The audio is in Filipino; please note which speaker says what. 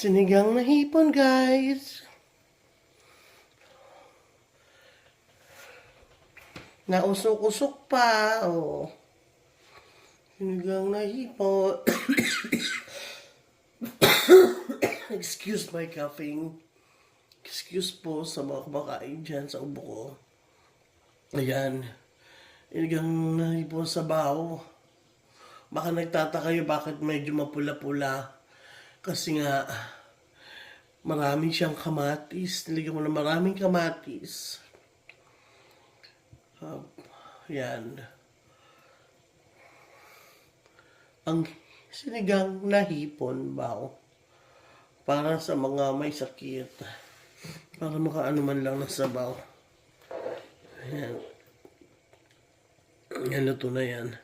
Speaker 1: Sinigang na hipon, guys. Nausok-usok pa. Oh. Sinigang na hipon. Excuse my coughing. Excuse po sa mga kumakain dyan sa ubo ko. Ayan. Sinigang na hipon sa baho. Baka nagtataka kayo bakit medyo mapula-pula. Kasi nga, marami siyang kamatis. Nilagyan mo na maraming kamatis. Yan. Ang sinigang na hipon baho. Para sa mga may sakit. Para makaano man lang na sabaw. Yan. Yan, luto na yan.